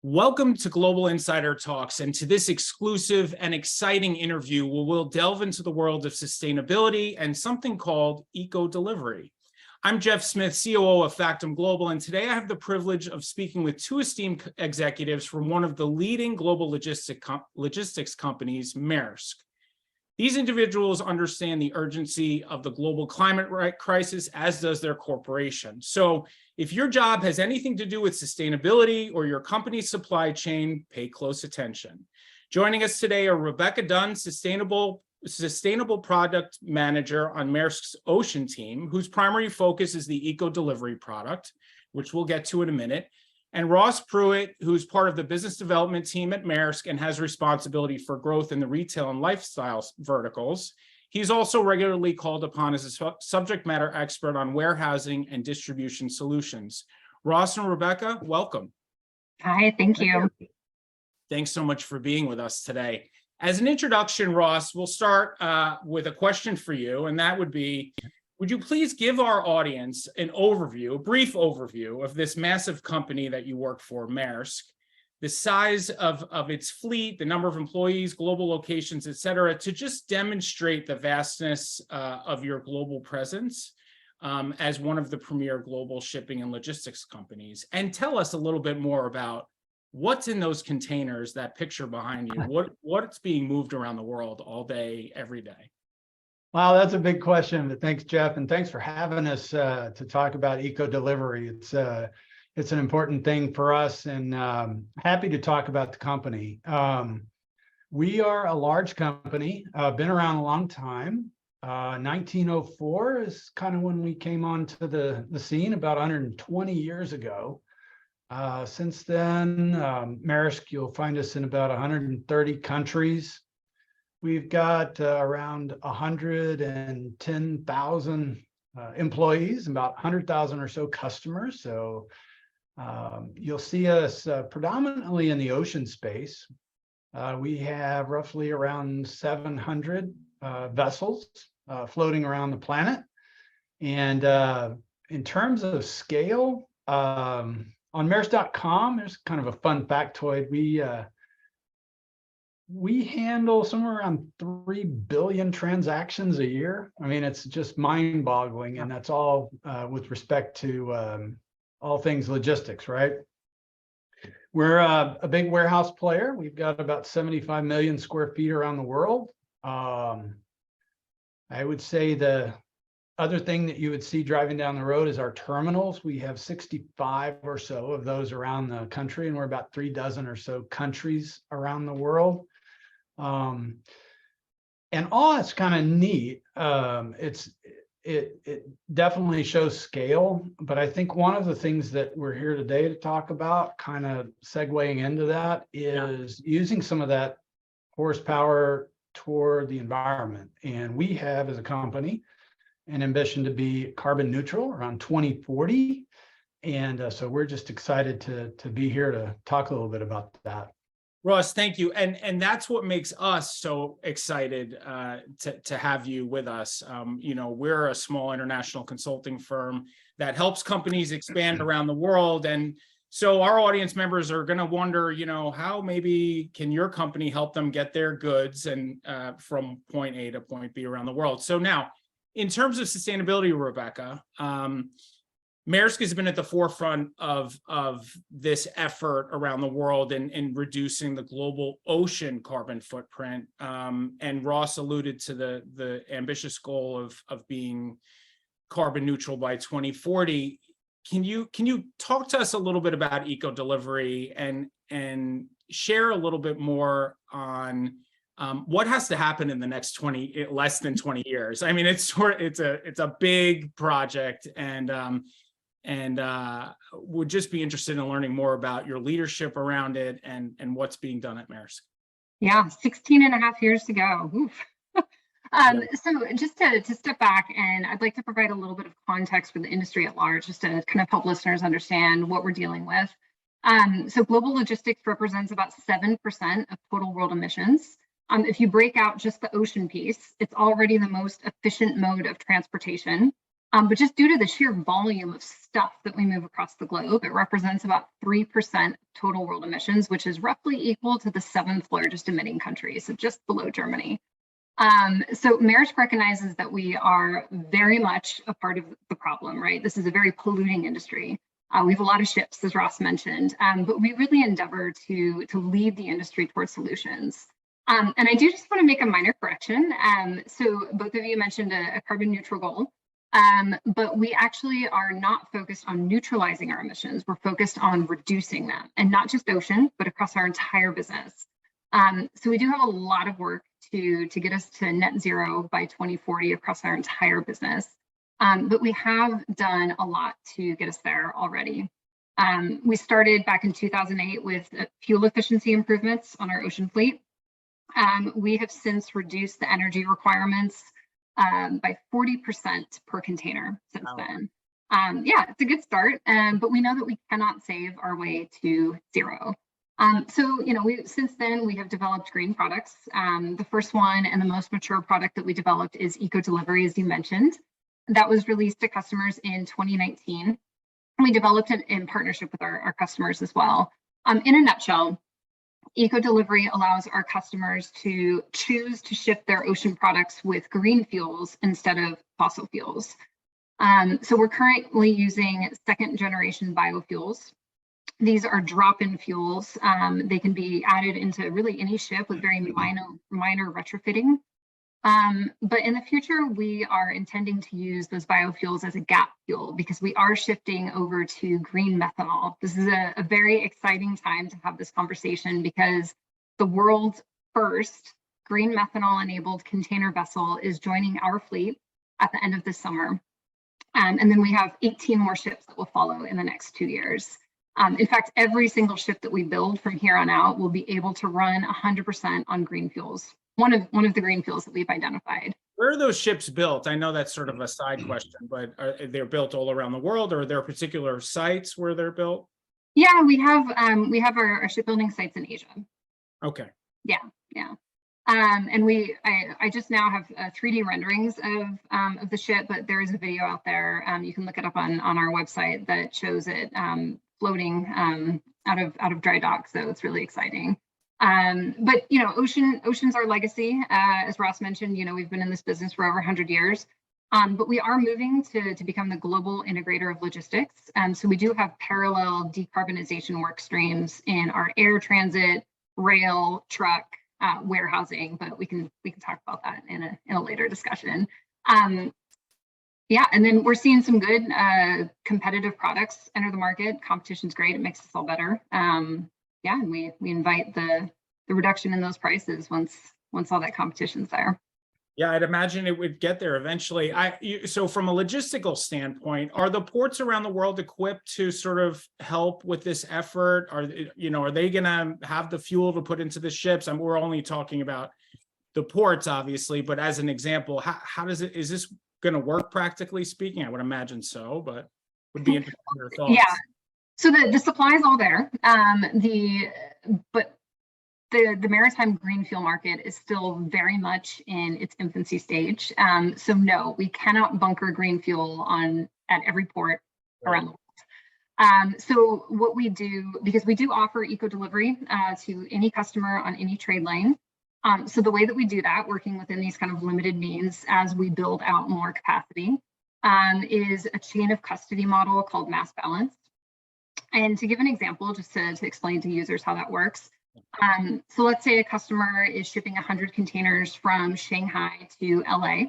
Welcome to Global Insider Talks and to this exclusive and exciting interview where we'll delve into the world of sustainability and something called eco-delivery. I'm Jeff Smith, COO of Factum Global, and today I have the privilege of speaking with two esteemed executives from one of the leading global logistics companies, Maersk. These individuals understand the urgency of the global climate crisis, as does their corporation. So if your job has anything to do with sustainability or your company's supply chain, pay close attention. Joining us today are Rebecca Dunn, Sustainable Product Manager on Maersk's Ocean team, whose primary focus is the eco-delivery product, which we'll get to in a minute, and Ross Pruitt, who's part of the business development team at Maersk and has responsibility for growth in the retail and lifestyle verticals. He's also regularly called upon as a subject matter expert on warehousing and distribution solutions. Ross and Rebecca, welcome. Hi, thank you. Thanks so much for being with us today. As an introduction, Ross, we'll start with a question for you, and that would be, would you please give our audience an overview, a brief overview of this massive company that you work for, Maersk, the size of its fleet, the number of employees, global locations, et cetera, to just demonstrate the vastness of your global presence as one of the premier global shipping and logistics companies. And tell us a little bit more about what's in those containers, that picture behind you, what's being moved around the world all day, every day. Wow, that's a big question, but thanks, Jeff, and thanks for having us to talk about eco-delivery. It's an important thing for us, and happy to talk about the company. We are a large company, been around a long time. 1904 is kind of when we came onto the scene, about 120 years ago. Since then, Maersk, you'll find us in about 130 countries. We've got around 110,000 employees, about 100,000 or so customers. So you'll see us predominantly in the ocean space. We have roughly around 700 vessels floating around the planet. And in terms of scale, on Maersk.com, there's kind of a fun factoid. We handle somewhere around 3 billion transactions a year. I mean, it's just mind-boggling, and that's all with respect to all things logistics, right? We're a big warehouse player. We've got about 75 million square feet around the world. I would say the other thing that you would see driving down the road is our terminals. We have 65 or so of those around the country, and we're about 3 dozen or so countries around the world. And all that's kind of neat. It definitely shows scale, but I think one of the things that we're here today to talk about, kind of segueing into that, is using some of that horsepower toward the environment. And we have, as a company, an ambition to be carbon neutral around 2040. And so we're just excited to be here to talk a little bit about that. Ross, thank you. And that's what makes us so excited to have you with us. We're a small international consulting firm that helps companies expand around the world. And so our audience members are going to wonder, how maybe can your company help them get their goods and from point A to point B around the world. So now, in terms of sustainability, Rebecca, Maersk has been at the forefront of this effort around the world in reducing the global ocean carbon footprint. And Ross alluded to the ambitious goal of being carbon neutral by 2040. Can you talk to us a little bit about eco-delivery and share a little bit more on what has to happen in the next less than 20 years? I mean, it's a big project, and would just be interested in learning more about your leadership around it and what's being done at Maersk. Yeah, 16 and a half years to go. So just to step back, and I'd like to provide a little bit of context for the industry at large, just to kind of help listeners understand what we're dealing with. So global logistics represents about 7% of total world emissions. If you break out just the ocean piece, it's already the most efficient mode of transportation. But just due to the sheer volume of stuff that we move across the globe, it represents about 3% total world emissions, which is roughly equal to the 7th largest emitting country, so just below Germany. So Maersk recognizes that we are very much a part of the problem, right? This is a very polluting industry. We have a lot of ships, as Ross mentioned, but we really endeavor to lead the industry towards solutions. And I do just want to make a minor correction. So both of you mentioned a carbon neutral goal, but we actually are not focused on neutralizing our emissions. We're focused on reducing them, and not just ocean, but across our entire business. So we do have a lot of work to get us to net zero by 2040 across our entire business. But we have done a lot to get us there already. We started back in 2008 with fuel efficiency improvements on our ocean fleet. We have since reduced the energy requirements by 40% per container since then. Yeah, it's a good start, but we know that we cannot save our way to zero. So, since then we have developed green products. The first one and the most mature product that we developed is Eco Delivery, as you mentioned. That was released to customers in 2019. We developed it in partnership with our customers as well. In a nutshell, Eco Delivery allows our customers to choose to ship their ocean products with green fuels instead of fossil fuels. So we're currently using 2nd generation biofuels. These are drop-in fuels. They can be added into really any ship with very minor retrofitting. But in the future, we are intending to use those biofuels as a gap fuel because we are shifting over to green methanol. This is a very exciting time to have this conversation because the world's first green methanol enabled container vessel is joining our fleet at the end of this summer. And then we have 18 more ships that will follow in the next 2 years. In fact, every single ship that we build from here on out will be able to run 100% on green fuels. One of the green fuels that we've identified. Where are those ships built? I know that's sort of a side question, but they're built all around the world, or are there particular sites where they're built? Yeah, we have our shipbuilding sites in Asia. Okay. Yeah. And I just now have 3D renderings of the ship, but there is a video out there. You can look it up on our website that shows it floating out of dry dock. So it's really exciting. But ocean's our legacy. As Ross mentioned, we've been in this business for over 100 years. But we are moving to become the global integrator of logistics. So we do have parallel decarbonization work streams in our air transit, rail, truck, warehousing, but we can talk about that in a later discussion. Yeah, and then we're seeing some good competitive products enter the market. Competition's great; it makes us all better. Yeah, and we invite the reduction in those prices once all that competition's there. Yeah, I'd imagine it would get there eventually. So from a logistical standpoint, are the ports around the world equipped to sort of help with this effort? Are they going to have the fuel to put into the ships? And we're only talking about the ports, obviously, but as an example, is this going to work practically speaking? I would imagine so, but would be interested in your thoughts. Yeah. So the supply is all there. But the maritime green fuel market is still very much in its infancy stage. So no, we cannot bunker green fuel at every port around the world. So what we do, because we do offer Eco Delivery to any customer on any trade lane. So the way that we do that, working within these kind of limited means as we build out more capacity, is a chain of custody model called Mass Balance. And to give an example, just to explain to users how that works. So let's say a customer is shipping 100 containers from Shanghai to LA.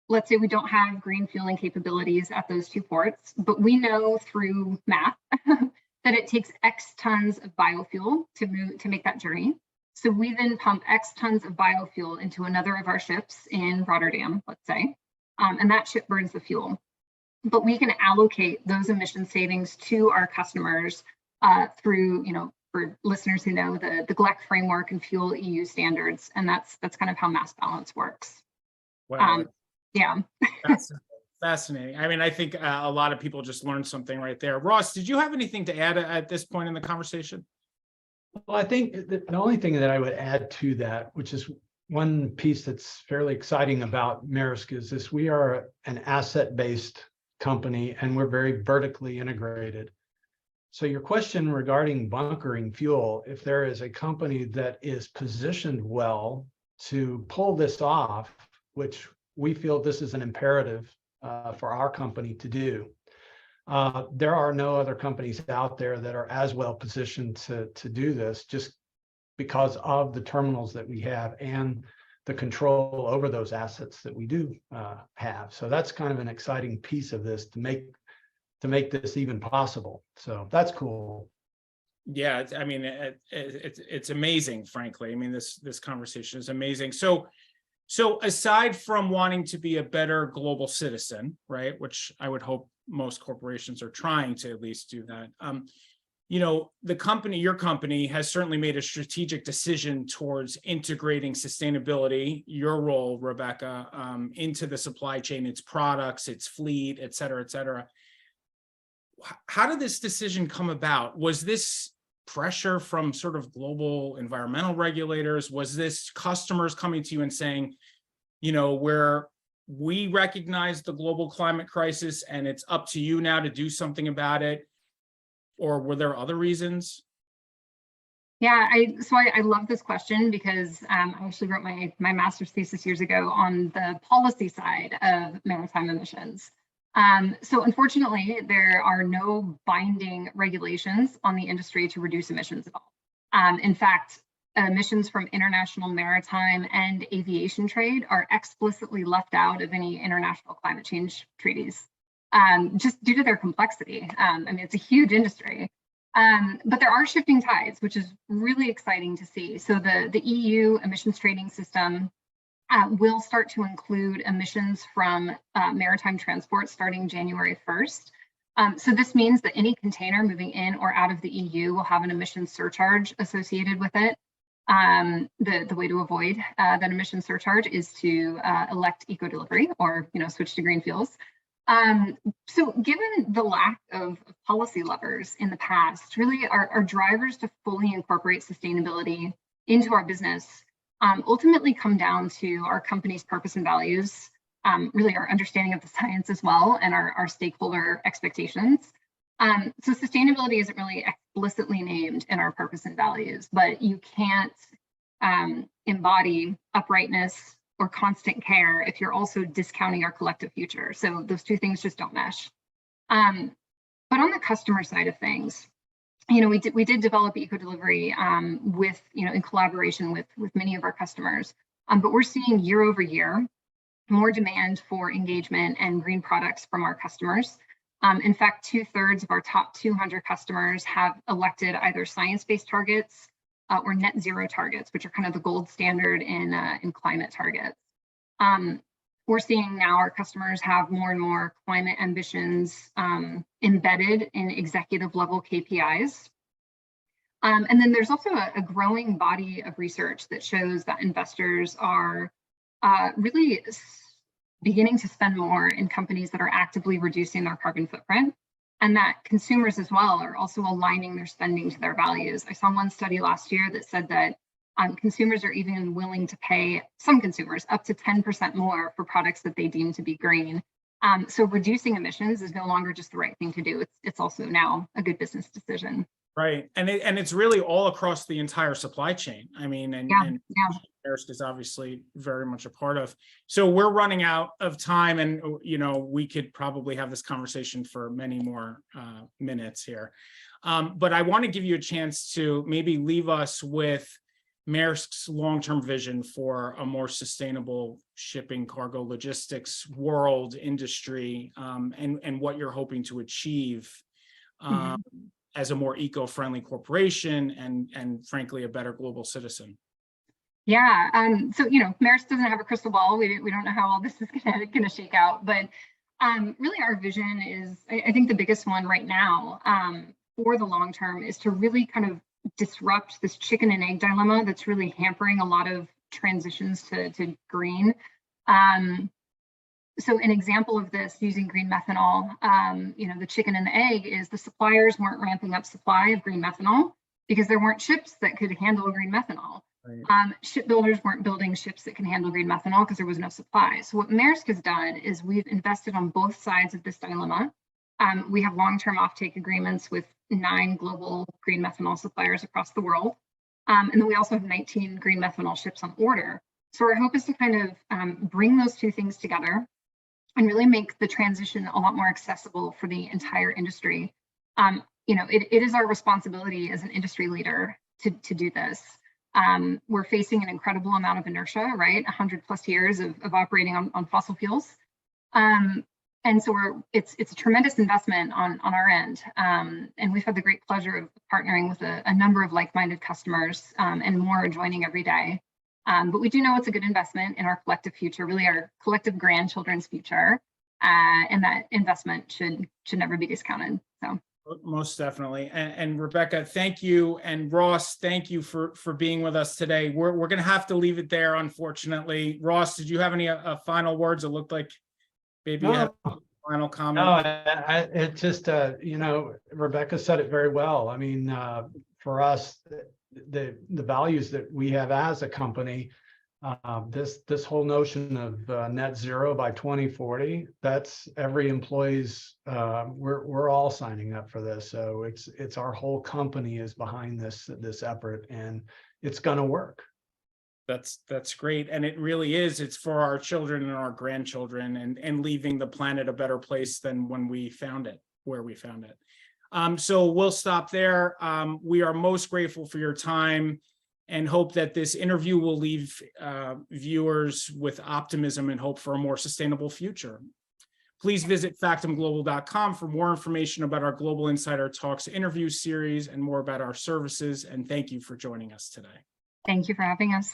Let's say we don't have green fueling capabilities at those 2 ports, but we know through math that it takes X tons of biofuel to make that journey. So we then pump X tons of biofuel into another of our ships in Rotterdam, let's say, and that ship burns the fuel. But we can allocate those emission savings to our customers through, for listeners who know the GLEC framework and Fuel EU standards, and that's kind of how Mass Balance works. Wow. Yeah. Fascinating. I mean, I think a lot of people just learned something right there. Ross, did you have anything to add at this point in the conversation? Well, I think the only thing that I would add to that, which is one piece that's fairly exciting about Maersk is this: we are an asset-based company and we're very vertically integrated. So your question regarding bunkering fuel, if there is a company that is positioned well to pull this off, which we feel this is an imperative for our company to do, there are no other companies out there that are as well positioned to do this, just because of the terminals that we have and the control over those assets that we do have. So that's kind of an exciting piece of this to make this even possible. So that's cool. Yeah, I mean, it's amazing, frankly. I mean, this conversation is amazing. So aside from wanting to be a better global citizen, right, which I would hope most corporations are trying to at least do that, you know, your company has certainly made a strategic decision towards integrating sustainability, your role, Rebecca, into the supply chain, its products, its fleet, et cetera, et cetera. How did this decision come about? Was this pressure from sort of global environmental regulators? Was this customers coming to you and saying, you know, we recognize the global climate crisis and it's up to you now to do something about it? Or were there other reasons? Yeah, I love this question because I actually wrote my master's thesis years ago on the policy side of maritime emissions. So unfortunately, there are no binding regulations on the industry to reduce emissions at all. In fact, emissions from international maritime and aviation trade are explicitly left out of any international climate change treaties, just due to their complexity. I mean, it's a huge industry, but there are shifting tides, which is really exciting to see. So the EU emissions trading system will start to include emissions from maritime transport starting January 1st. So this means that any container moving in or out of the EU will have an emission surcharge associated with it. The way to avoid that emission surcharge is to elect eco delivery or switch to green fuels. So given the lack of policy levers in the past, really our drivers to fully incorporate sustainability into our business ultimately come down to our company's purpose and values, really our understanding of the science as well, and our stakeholder expectations. So sustainability isn't really explicitly named in our purpose and values, but you can't embody uprightness or constant care if you're also discounting our collective future. So those two things just don't mesh. But on the customer side of things, we did develop eco delivery with in collaboration with many of our customers, but we're seeing year over year more demand for engagement and green products from our customers. In fact, 2/3 of our top 200 customers have elected either science-based targets or net zero targets, which are kind of the gold standard in climate targets. We're seeing now our customers have more and more climate ambitions embedded in executive level KPIs. And then there's also a growing body of research that shows that investors are really beginning to spend more in companies that are actively reducing their carbon footprint, and that consumers as well are also aligning their spending to their values. I saw one study last year that said that consumers are even willing to pay, some consumers, up to 10% more for products that they deem to be green. So reducing emissions is no longer just the right thing to do. It's also now a good business decision. Right, and it's really all across the entire supply chain. I mean, and Maersk is obviously very much a part of. So we're running out of time, and we could probably have this conversation for many more minutes here. But I want to give you a chance to maybe leave us with Maersk's long-term vision for a more sustainable shipping, cargo, logistics world industry, and what you're hoping to achieve as a more eco-friendly corporation and frankly a better global citizen. Yeah, so Maersk doesn't have a crystal ball. We don't know how all this is gonna shake out, but really our vision is, I think the biggest one right now for the long term is to really kind of disrupt this chicken and egg dilemma that's really hampering a lot of transitions to green. So an example of this using green methanol, the chicken and the egg is the suppliers weren't ramping up supply of green methanol because there weren't ships that could handle green methanol. Shipbuilders weren't building ships that can handle green methanol because there was no supply. So what Maersk has done is we've invested on both sides of this dilemma. We have long-term offtake agreements with 9 global green methanol suppliers across the world. And then we also have 19 green methanol ships on order. So our hope is to kind of bring those two things together and really make the transition a lot more accessible for the entire industry. It is our responsibility as an industry leader to do this. We're facing an incredible amount of inertia, right? 100+ years of operating on fossil fuels. And so it's a tremendous investment on our end. And we've had the great pleasure of partnering with a number of like-minded customers, and more are joining every day. But we do know it's a good investment in our collective future, really our collective grandchildren's future. And that investment should never be discounted. So. Most definitely. And Rebecca, thank you. And Ross, thank you for being with us today. We're going to have to leave it there, unfortunately. Ross, did you have any final words? It looked like maybe you had a final comment. No, it just, Rebecca said it very well. I mean, for us, the values that we have as a company, this whole notion of net zero by 2040, that's every employee's, we're all signing up for this. So it's our whole company is behind this effort, and it's going to work. That's great. And it really is. It's for our children and our grandchildren, and leaving the planet a better place than when we found it, where we found it. So we'll stop there. We are most grateful for your time and hope that this interview will leave viewers with optimism and hope for a more sustainable future. Please visit factumglobal.com for more information about our Global Insider Talks interview series and more about our services. And thank you for joining us today. Thank you for having us.